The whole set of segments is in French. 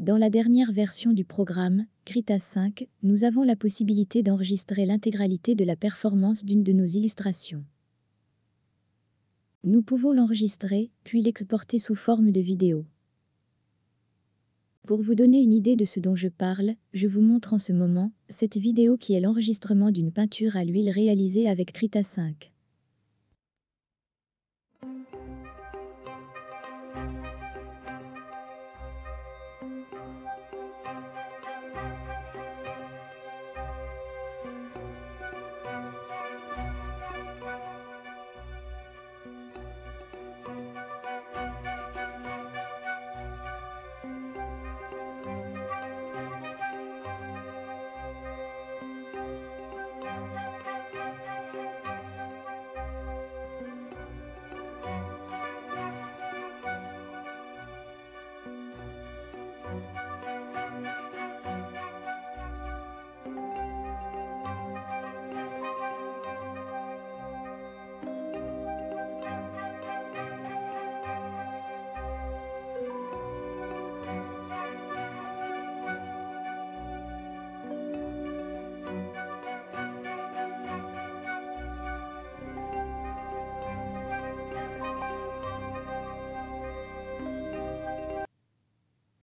Dans la dernière version du programme, Krita 5, nous avons la possibilité d'enregistrer l'intégralité de la performance d'une de nos illustrations. Nous pouvons l'enregistrer, puis l'exporter sous forme de vidéo. Pour vous donner une idée de ce dont je parle, je vous montre en ce moment cette vidéo qui est l'enregistrement d'une peinture à l'huile réalisée avec Krita 5.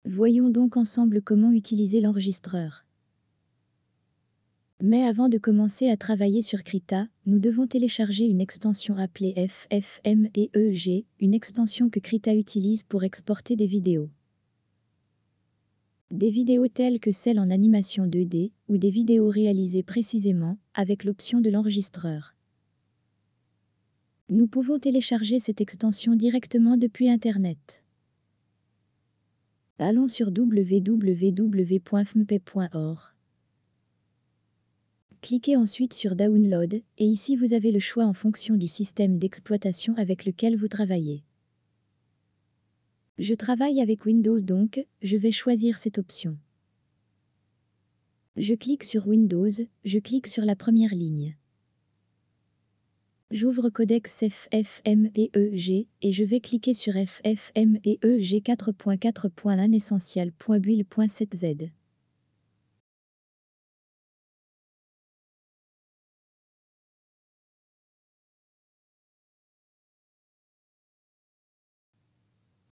Voyons donc ensemble comment utiliser l'enregistreur. Mais avant de commencer à travailler sur Krita, nous devons télécharger une extension appelée FFmpeg, une extension que Krita utilise pour exporter des vidéos. Des vidéos telles que celles en animation 2D ou des vidéos réalisées précisément avec l'option de l'enregistreur. Nous pouvons télécharger cette extension directement depuis Internet. Allons sur www.fmpeg.org. Cliquez ensuite sur Download, et ici vous avez le choix en fonction du système d'exploitation avec lequel vous travaillez. Je travaille avec Windows donc, je vais choisir cette option. Je clique sur Windows, je clique sur la première ligne. J'ouvre Codex FFmpeg et je vais cliquer sur FFmpeg 4.4.1essential.build.7z.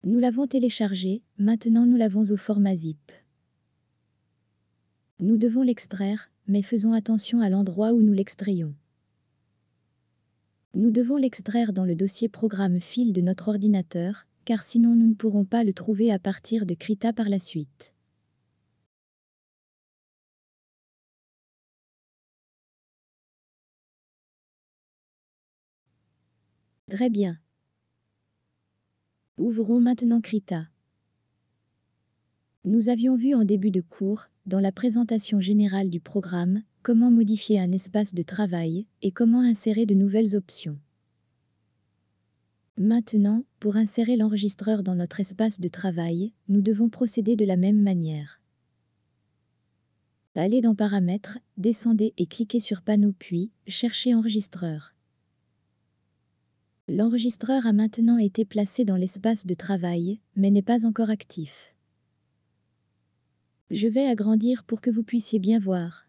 Nous l'avons téléchargé, maintenant nous l'avons au format zip. Nous devons l'extraire, mais faisons attention à l'endroit où nous l'extrayons. Nous devons l'extraire dans le dossier programme file de notre ordinateur, car sinon nous ne pourrons pas le trouver à partir de Krita par la suite. Très bien. Ouvrons maintenant Krita. Nous avions vu en début de cours, dans la présentation générale du programme, comment modifier un espace de travail et comment insérer de nouvelles options. Maintenant, pour insérer l'enregistreur dans notre espace de travail, nous devons procéder de la même manière. Allez dans Paramètres, descendez et cliquez sur Panneau puis, cherchez Enregistreur. L'enregistreur a maintenant été placé dans l'espace de travail, mais n'est pas encore actif. Je vais agrandir pour que vous puissiez bien voir.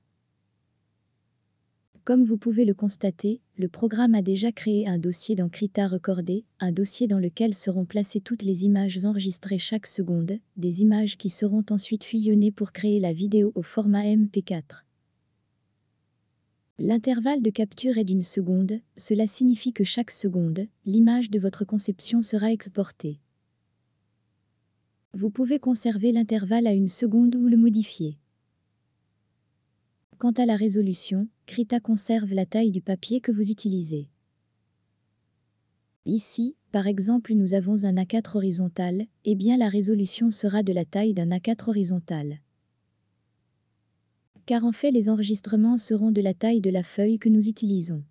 Comme vous pouvez le constater, le programme a déjà créé un dossier dans Krita Recordé, un dossier dans lequel seront placées toutes les images enregistrées chaque seconde, des images qui seront ensuite fusionnées pour créer la vidéo au format MP4. L'intervalle de capture est d'1 seconde, cela signifie que chaque seconde, l'image de votre conception sera exportée. Vous pouvez conserver l'intervalle à 1 seconde ou le modifier. Quant à la résolution, Krita conserve la taille du papier que vous utilisez. Ici, par exemple nous avons un A4 horizontal, eh bien la résolution sera de la taille d'un A4 horizontal. Car en fait les enregistrements seront de la taille de la feuille que nous utilisons.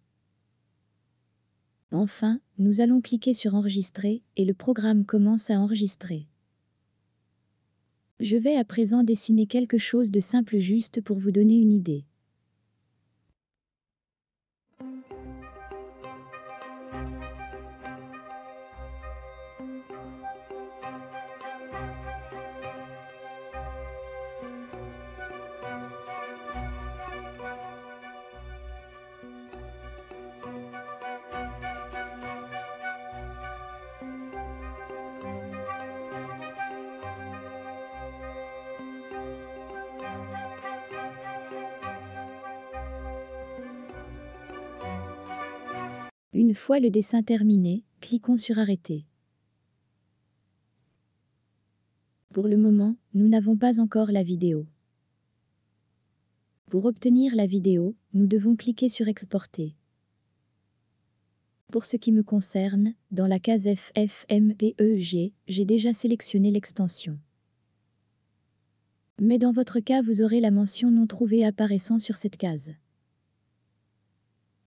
Enfin, nous allons cliquer sur Enregistrer et le programme commence à enregistrer. Je vais à présent dessiner quelque chose de simple juste pour vous donner une idée. Une fois le dessin terminé, cliquons sur Arrêter. Pour le moment, nous n'avons pas encore la vidéo. Pour obtenir la vidéo, nous devons cliquer sur Exporter. Pour ce qui me concerne, dans la case FFmpeg, j'ai déjà sélectionné l'extension. Mais dans votre cas, vous aurez la mention non trouvée apparaissant sur cette case.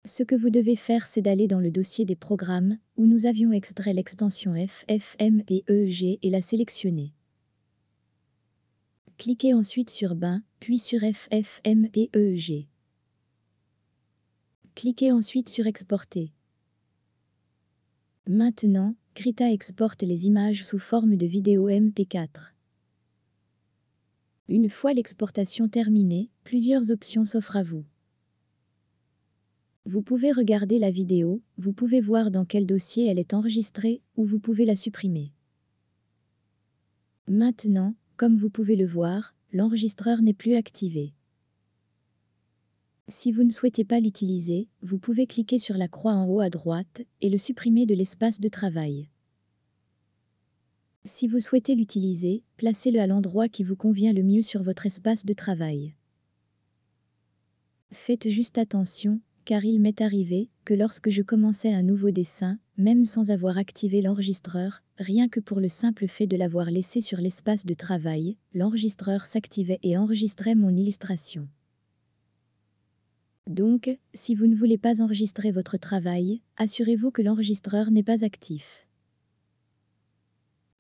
Ce que vous devez faire, c'est d'aller dans le dossier des programmes, où nous avions extrait l'extension FFmpeg et la sélectionner. Cliquez ensuite sur Bin, puis sur FFmpeg. Cliquez ensuite sur Exporter. Maintenant, Krita exporte les images sous forme de vidéo MP4. Une fois l'exportation terminée, plusieurs options s'offrent à vous. Vous pouvez regarder la vidéo, vous pouvez voir dans quel dossier elle est enregistrée, ou vous pouvez la supprimer. Maintenant, comme vous pouvez le voir, l'enregistreur n'est plus activé. Si vous ne souhaitez pas l'utiliser, vous pouvez cliquer sur la croix en haut à droite et le supprimer de l'espace de travail. Si vous souhaitez l'utiliser, placez-le à l'endroit qui vous convient le mieux sur votre espace de travail. Faites juste attention, car il m'est arrivé que lorsque je commençais un nouveau dessin, même sans avoir activé l'enregistreur, rien que pour le simple fait de l'avoir laissé sur l'espace de travail, l'enregistreur s'activait et enregistrait mon illustration. Donc, si vous ne voulez pas enregistrer votre travail, assurez-vous que l'enregistreur n'est pas actif.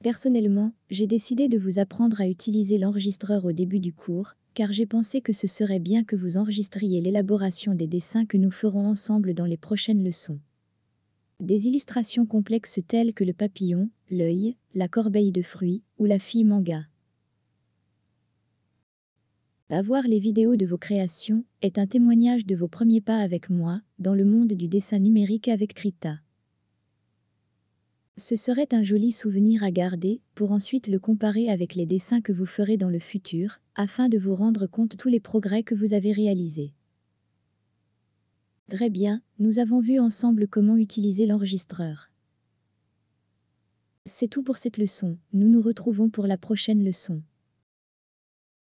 Personnellement, j'ai décidé de vous apprendre à utiliser l'enregistreur au début du cours, car j'ai pensé que ce serait bien que vous enregistriez l'élaboration des dessins que nous ferons ensemble dans les prochaines leçons. Des illustrations complexes telles que le papillon, l'œil, la corbeille de fruits ou la fille manga. Avoir les vidéos de vos créations est un témoignage de vos premiers pas avec moi dans le monde du dessin numérique avec Krita. Ce serait un joli souvenir à garder pour ensuite le comparer avec les dessins que vous ferez dans le futur, afin de vous rendre compte de tous les progrès que vous avez réalisés. Très bien, nous avons vu ensemble comment utiliser l'enregistreur. C'est tout pour cette leçon, nous nous retrouvons pour la prochaine leçon.